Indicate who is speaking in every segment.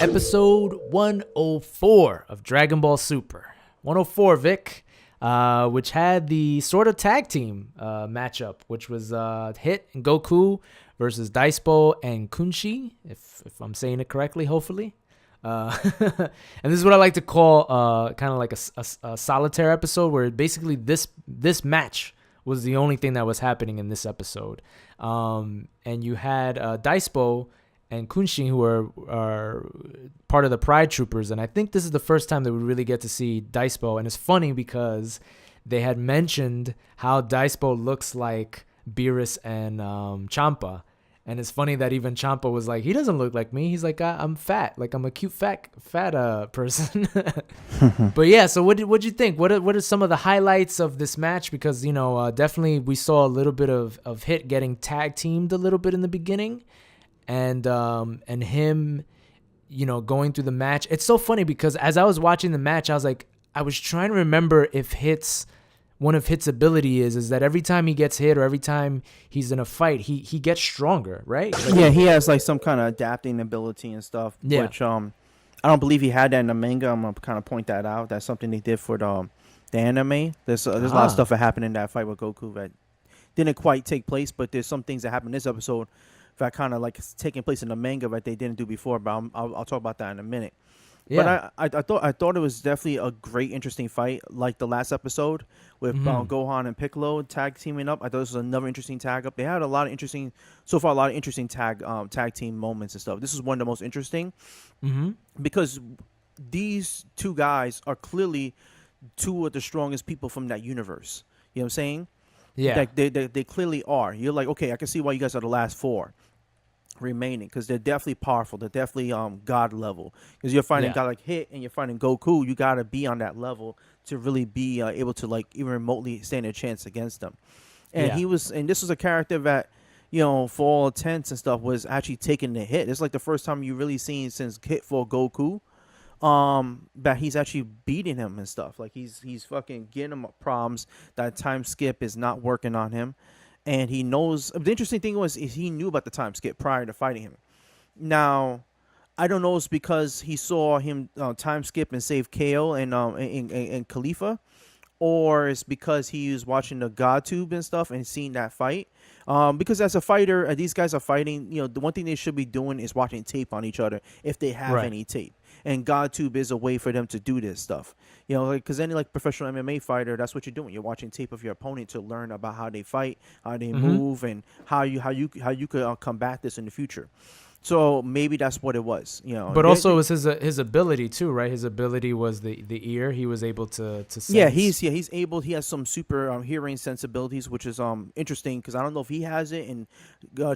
Speaker 1: episode 104 of Dragon Ball Super. 104, Vic, which had the sort of tag team matchup, which was Hit and Goku versus Daispo and Kunshi, if I'm saying it correctly, hopefully. And this is what I like to call kind of like a solitaire episode, where basically this match was the only thing that was happening in this episode. And you had Daispo and Kunshi, who are part of the Pride Troopers, and I think this is the first time that we really get to see Daispo. And it's funny because they had mentioned how Daispo looks like Beerus and Champa. And it's funny that even Champa was like, he doesn't look like me. He's like, I'm fat. Like, I'm a cute fat person. But yeah, so what'd you think? What are some of the highlights of this match? Because, definitely we saw a little bit of Hit getting tag teamed a little bit in the beginning. And him, going through the match. It's so funny because as I was watching the match, I was trying to remember if one of Hit's ability is that every time he gets hit or every time he's in a fight, he gets stronger, right?
Speaker 2: Yeah, he has like some kind of adapting ability and stuff. Yeah. Which I don't believe he had that in the manga. I'm gonna kind of point that out. That's something they did for the anime. There's a lot of stuff that happened in that fight with Goku that didn't quite take place, but there's some things that happened in this episode that kind of like taking place in the manga that they didn't do before. But I'll talk about that in a minute. Yeah. But I thought it was definitely a great, interesting fight, like the last episode with Gohan and Piccolo tag teaming up. I thought this was another interesting tag up. They had a lot of interesting tag team moments and stuff. This is one of the most interesting because these two guys are clearly two of the strongest people from that universe. You know what I'm saying? Yeah. Like they clearly are. You're like, okay, I can see why you guys are the last four remaining, because they're definitely powerful. They're definitely god level, because you're fighting a guy like Hit and you're fighting Goku. You got to be on that level to really be able to like even remotely stand a chance against them. And this was a character that, for all intents and stuff, was actually taking the hit. It's like the first time you really seen since Hit for Goku that he's actually beating him and stuff. Like he's fucking getting him problems. That time skip is not working on him. And he knows. The interesting thing is he knew about the time skip prior to fighting him. Now, I don't know if it's because he saw him time skip and save KO and Khalifa, or it's because he was watching the God Tube and stuff and seeing that fight. Because as a fighter, these guys are fighting. The one thing they should be doing is watching tape on each other if they have any tape. And GodTube is a way for them to do this stuff. Because any professional MMA fighter, that's what you're doing. You're watching tape of your opponent to learn about how they fight, how they move, and how you could combat this in the future. So maybe that's what it was.
Speaker 1: But also it was his ability too, right? His ability was the ear. He was able to sense.
Speaker 2: Yeah, he's able. He has some super hearing sensibilities, which is interesting, because I don't know if he has it and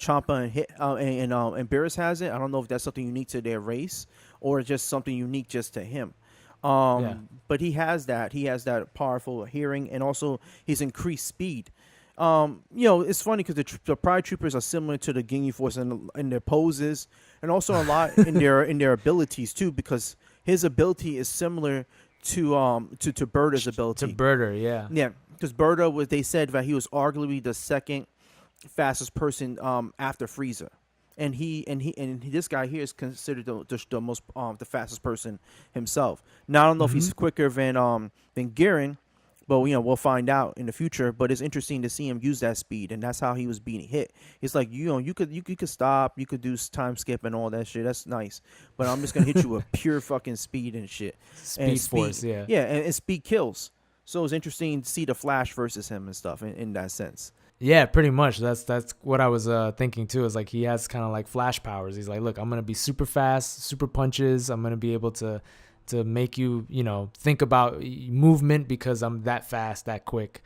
Speaker 2: Champa and Hit and Beerus has it. I don't know if that's something unique to their race or just something unique just to him. But he has that. He has that powerful hearing, and also his increased speed. It's funny because the Pride Troopers are similar to the Ginyu Force in their poses, and also a lot in their abilities too, because his ability is similar to Berta's ability.
Speaker 1: To Berta, yeah.
Speaker 2: Yeah, because Berta they said that he was arguably the second fastest person after Frieza. And this guy here is considered the most the fastest person himself. Now I don't know if he's quicker than Garen, but we'll find out in the future. But it's interesting to see him use that speed, and that's how he was being hit. It's like you could stop, you could do time skip and all that shit. That's nice, but I'm just gonna hit you with pure fucking speed and shit.
Speaker 1: Speed force, yeah.
Speaker 2: Yeah, and speed kills. So it's interesting to see the Flash versus him and stuff in that sense.
Speaker 1: Yeah, pretty much. That's what I was thinking too. Is like he has kind of like Flash powers. He's like, look, I'm gonna be super fast, super punches. I'm gonna be able to make you think about movement because I'm that fast, that quick.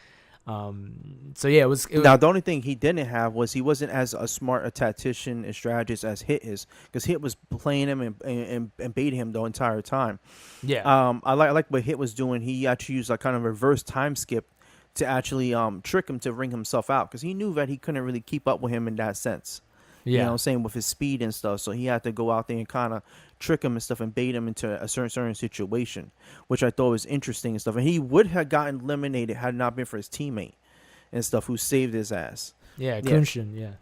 Speaker 1: So yeah, it was.
Speaker 2: Now the only thing he didn't have was he wasn't as a smart a tactician and strategist as Hit is, because Hit was playing him and baiting him the entire time.
Speaker 1: Yeah.
Speaker 2: I like what Hit was doing. He actually used like kind of reverse time skip to actually trick him to ring himself out, because he knew that he couldn't really keep up with him in that sense. Yeah. You know what I'm saying, with his speed and stuff. So he had to go out there and kind of trick him and stuff and bait him into a certain situation, which I thought was interesting and stuff. And he would have gotten eliminated had it not been for his teammate and stuff who saved his ass.
Speaker 1: Yeah, Kunshin, yeah.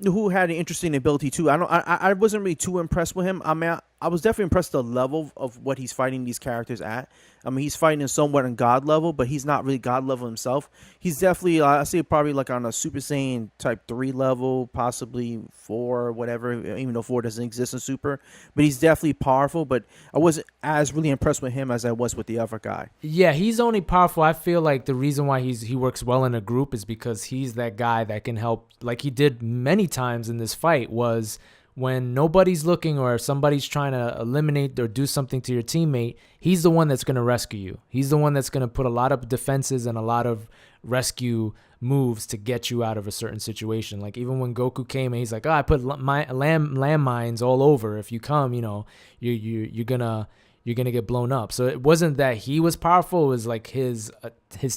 Speaker 2: Who had an interesting ability too. I wasn't really too impressed with him. I mean, I was definitely impressed the level of what he's fighting these characters at. I mean, he's fighting somewhat on God level, but he's not really God level himself. He's definitely, I say, probably like on a Super Saiyan type 3 level, possibly 4, whatever, even though 4 doesn't exist in Super. But he's definitely powerful, but I wasn't as really impressed with him as I was with the other guy.
Speaker 1: Yeah, he's only powerful. I feel like the reason why he works well in a group is because he's that guy that can help, like he did many times in this fight, was when nobody's looking or somebody's trying to eliminate or do something to your teammate, he's the one that's going to rescue you. He's the one that's going to put a lot of defenses and a lot of rescue moves to get you out of a certain situation. Like even when Goku came and he's like, I put my landmines all over. If you come, you're gonna get blown up. So it wasn't that he was powerful. It was like his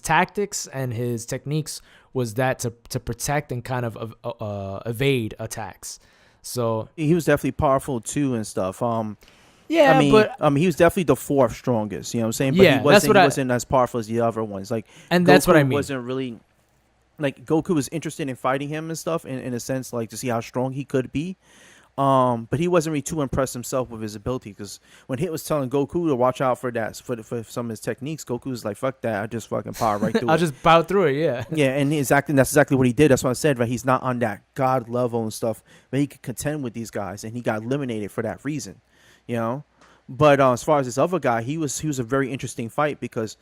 Speaker 1: tactics and his techniques was that to protect and kind of evade attacks. So
Speaker 2: he was definitely powerful too and stuff.
Speaker 1: Yeah,
Speaker 2: I mean,
Speaker 1: but
Speaker 2: he was definitely the 4th strongest. You know what I'm saying? But
Speaker 1: yeah,
Speaker 2: he wasn't as powerful as the other ones. Like,
Speaker 1: and
Speaker 2: Goku
Speaker 1: that's what I mean.
Speaker 2: Wasn't really like Goku was interested in fighting him and stuff in a sense, like to see how strong he could be. But he wasn't really too impressed himself with his ability, because when Hit was telling Goku to watch out for that for some of his techniques, Goku was like, "Fuck that! I just fucking power right through it.
Speaker 1: I'll just power through it." Yeah.
Speaker 2: Yeah, and that's exactly what he did. That's what I said. Right, he's not on that God level and stuff, but he could contend with these guys, and he got eliminated for that reason. You know, but as far as this other guy, he was a very interesting fight, because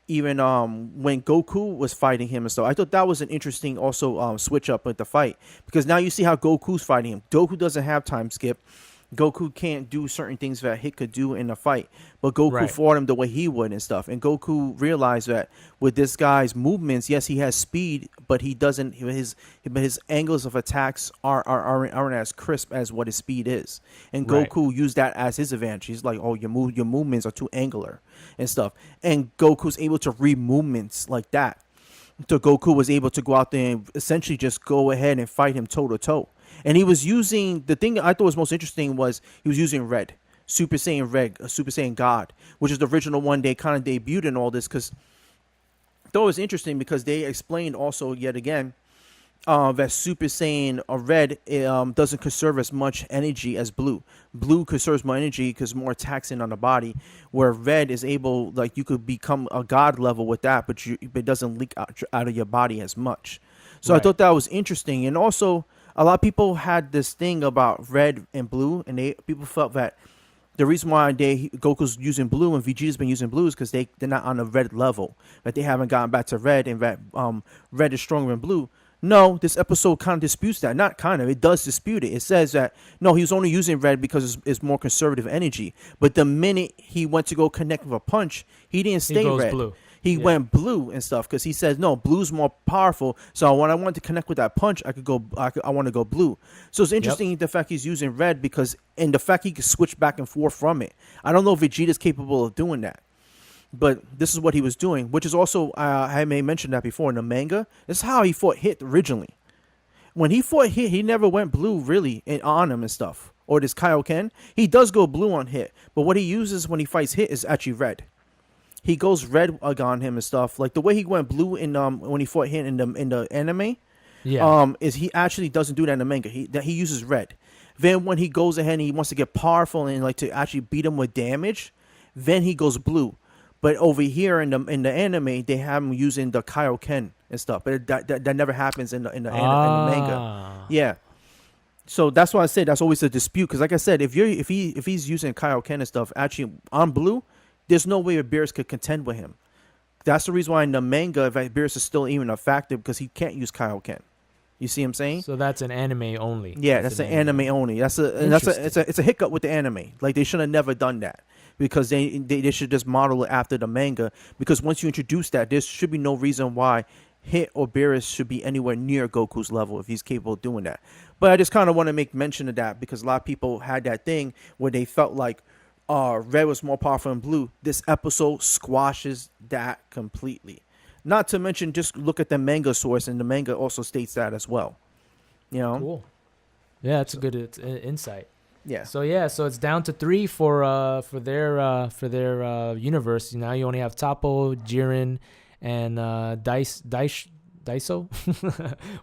Speaker 2: even when Goku was fighting him and stuff, I thought that was an interesting also switch up with the fight, because now you see how Goku's fighting him. Goku doesn't have time skip. Goku can't do certain things that Hit could do in the fight, but Goku fought him the way he would and stuff. And Goku realized that with this guy's movements, yes, he has speed, but he doesn't. His angles of attacks aren't as crisp as what his speed is. And Goku used that as his advantage. He's like, "Oh, your movements are too angular and stuff." And Goku's able to read movements like that. So Goku was able to go out there and essentially just go ahead and fight him toe to toe. And he was using, the thing I thought was most interesting was he was using Red, Super Saiyan Red, Super Saiyan God, which is the original one they kind of debuted in all this, because I thought it was interesting because they explained also yet again that Super Saiyan Red doesn't conserve as much energy as Blue. Blue conserves more energy because more taxing on the body, where Red is able, like, you could become a God level with that, but it doesn't leak out of your body as much. So I thought that was interesting. And also, a lot of people had this thing about Red and Blue, and people felt that the reason why Goku's using Blue and Vegeta's been using Blue is because they're not on the Red level, that they haven't gotten back to Red, and that Red is stronger than Blue. No, this episode kind of disputes that. Not kind of, it does dispute it. It says that, no, he was only using Red because it's more conservative energy. But the minute he went to go connect with a punch, he didn't stay Red.
Speaker 1: Blue.
Speaker 2: He went Blue and stuff, because he says, no, Blue's more powerful. So when I wanted to connect with that punch, I want to go Blue. So it's interesting the fact he's using Red, and the fact he can switch back and forth from it. I don't know if Vegeta's capable of doing that, but this is what he was doing, which is also, I may mention that before in the manga. This is how he fought Hit originally. When he fought Hit, he never went Blue really on him and stuff. Or this Kaioken, he does go Blue on Hit, but what he uses when he fights Hit is actually Red. He goes Red on him and stuff. Like the way he went Blue in when he fought Hit in the anime, is he actually doesn't do that in the manga. He uses Red. Then when he goes ahead and he wants to get powerful and like to actually beat him with damage, then he goes Blue. But over here in the anime, they have him using the Kaioken and stuff. But that never happens in the manga. Yeah. So that's why I said that's always a dispute, because like I said, if he's using Kaioken and stuff actually on Blue, there's no way Beerus could contend with him. That's the reason why in the manga, Beerus is still even a factor, because he can't use Kaioken. You see what I'm saying?
Speaker 1: So that's an anime only.
Speaker 2: Yeah, that's an anime only. It's a hiccup with the anime. Like they should have never done that, because they should just model it after the manga. Because once you introduce that, there should be no reason why Hit or Beerus should be anywhere near Goku's level if he's capable of doing that. But I just kind of want to make mention of that, because a lot of people had that thing where they felt like Red was more powerful than Blue. This episode squashes that completely. Not to mention, just look at the manga source, and the manga also states that as well. You know? Cool.
Speaker 1: Yeah, that's a good insight.
Speaker 2: Yeah.
Speaker 1: So it's down to 3 for their universe. Now you only have Toppo, Jiren, and Daiso,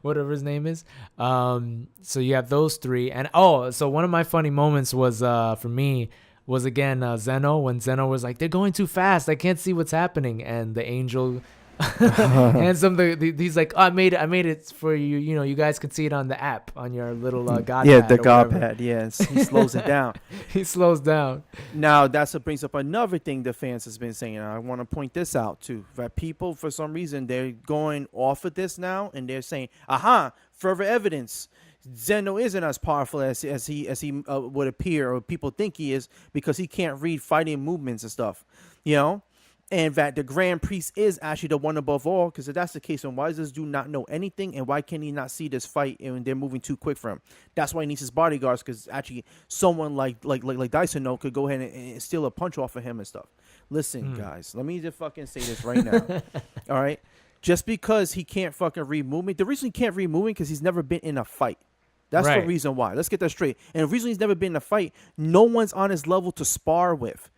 Speaker 1: whatever his name is. So you have those 3, and so one of my funny moments was for me. was again Zeno, when Zeno was like, they're going too fast, I can't see what's happening, and the angel hands him he's like, oh, I made it for you, you know, you guys can see it on the app on your little God
Speaker 2: yeah,
Speaker 1: pad
Speaker 2: the God pad. Yes, he slows it down.
Speaker 1: He slows down.
Speaker 2: Now that's what brings up another thing the fans has been saying. I want to point this out too, that people for some reason they're going off of this now and they're saying, aha, further evidence, Zeno isn't as powerful as he would appear, or people think he is, because he can't read fighting movements and stuff, you know. And that the Grand Priest is actually the one above all, because if that's the case, then why does this dude not know anything, and why can he not see this fight and they're moving too quick for him? That's why he needs his bodyguards, because actually someone like Dyson could go ahead and steal a punch off of him and stuff. Listen, guys, let me just fucking say this right now. All right? Just because he can't fucking read movement, the reason he can't read movement because he's never been in a fight. That's the reason why. Let's get that straight. And the reason he's never been in a fight, no one's on his level to spar with.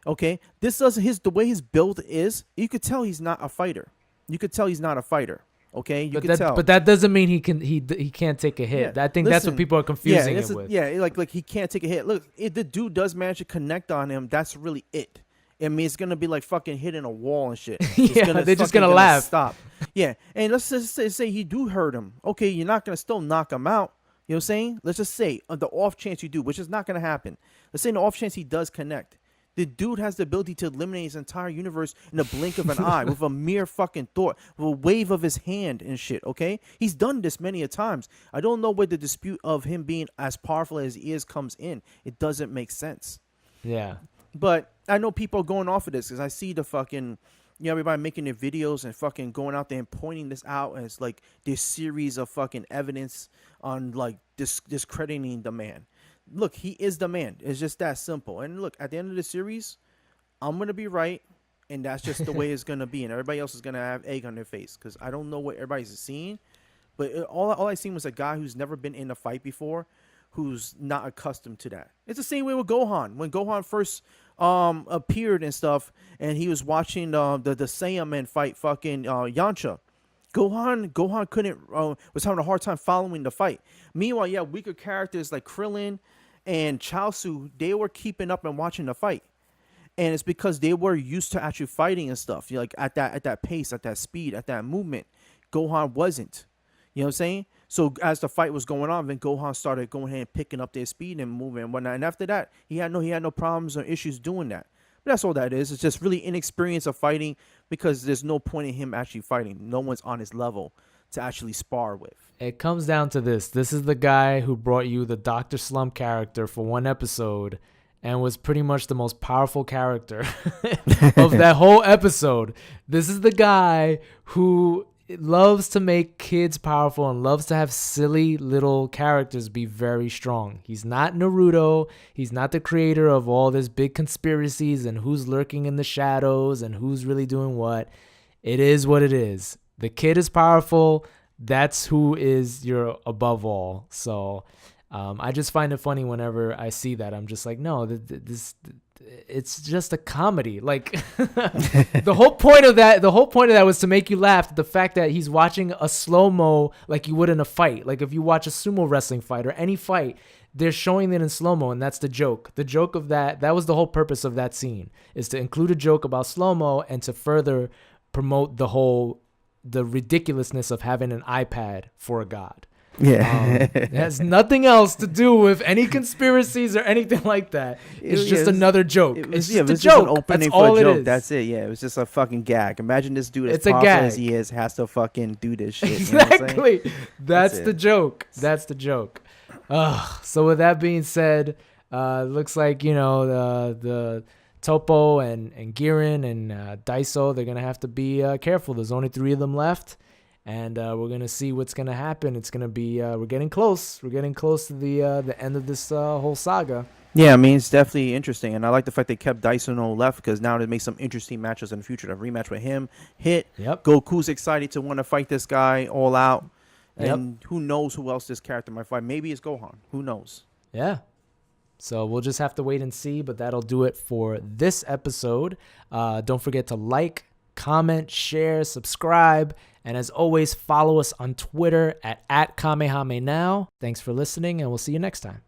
Speaker 2: Okay, this doesn't the way his build is. You could tell he's not a fighter. You could tell he's not a fighter. Okay, you could tell.
Speaker 1: But that doesn't mean he can't take a hit. I think that's what people are confusing it with.
Speaker 2: Yeah, like he can't take a hit. Look, if the dude does manage to connect on him, that's really it. I mean, it's gonna be like fucking hitting a wall and shit.
Speaker 1: They're just gonna laugh.
Speaker 2: Stop. Yeah, and let's just say he do hurt him. Okay, you're not gonna still knock him out. You know what I'm saying? Let's just say on the off chance you do, which is not gonna happen. Let's say in the off chance he does connect. The dude has the ability to eliminate his entire universe in a blink of an eye with a mere fucking thought, with a wave of his hand and shit, okay? He's done this many a times. I don't know where the dispute of him being as powerful as he is comes in. It doesn't make sense.
Speaker 1: Yeah.
Speaker 2: But I know people are going off of this because I see the fucking, you know, everybody making their videos and fucking going out there and pointing this out as like this series of fucking evidence on like discrediting the man. Look, he is the man. It's just that simple. And look, at the end of the series, I'm going to be right, and that's just the way it's going to be. And everybody else is going to have egg on their face because I don't know what everybody's seeing. But all I seen was a guy who's never been in a fight before, who's not accustomed to that. It's the same way with Gohan. When Gohan first appeared and stuff, and he was watching the Saiyaman fight fucking Yamcha. Gohan couldn't was having a hard time following the fight. Meanwhile, yeah, weaker characters like Krillin and Chaozu, they were keeping up and watching the fight, and it's because they were used to actually fighting and stuff. You know, like at that pace, at that speed, at that movement. Gohan wasn't. You know what I'm saying? So as the fight was going on, then Gohan started going ahead and picking up their speed and moving and whatnot. And after that, he had no problems or issues doing that. But that's all that is. It's just really inexperience of fighting because there's no point in him actually fighting. No one's on his level to actually spar with.
Speaker 1: It comes down to this. This is the guy who brought you the Dr. Slump character for one episode and was pretty much the most powerful character of that whole episode. This is the guy who loves to make kids powerful and loves to have silly little characters be very strong. He's not Naruto. He's not the creator of all this big conspiracies and who's lurking in the shadows and who's really doing what. It is what it is. The kid is powerful. That's who is your above all. So I just find it funny whenever I see that. I'm just like, no, it's just a comedy. Like the whole point of that was to make you laugh. The fact that he's watching a slow-mo like you would in a fight. Like if you watch a sumo wrestling fight or any fight, they're showing it in slow-mo, and that's the joke. The joke of that was the whole purpose of that scene, is to include a joke about slow-mo and to further promote the ridiculousness of having an iPad for a god.
Speaker 2: Yeah.
Speaker 1: It has nothing else to do with any conspiracies or anything like that. It's just another joke. It's just a joke.
Speaker 2: An opening
Speaker 1: That's all
Speaker 2: for a joke.
Speaker 1: it is.
Speaker 2: That's it. Yeah, it was just a fucking gag. Imagine this dude as
Speaker 1: It's a
Speaker 2: powerful
Speaker 1: gag.
Speaker 2: as he is has to fucking do this shit. You know what I'm saying?
Speaker 1: Exactly. That's the joke. That's the joke. So with that being said, looks like, you know, the Topo and Girin and Daiso, they're going to have to be careful. There's only 3 of them left. And we're going to see what's going to happen. It's going to be, we're getting close. We're getting close to the end of this whole saga.
Speaker 2: Yeah, I mean, it's definitely interesting. And I like the fact they kept Dyson left because now they make some interesting matches in the future. The rematch with him,
Speaker 1: Yep.
Speaker 2: Goku's excited to want to fight this guy all out. And who knows who else this character might fight. Maybe it's Gohan. Who knows?
Speaker 1: Yeah. So we'll just have to wait and see. But that'll do it for this episode. Don't forget to like, comment, share, subscribe. And as always, follow us on Twitter at KAMEHAME Now. Thanks for listening, and we'll see you next time.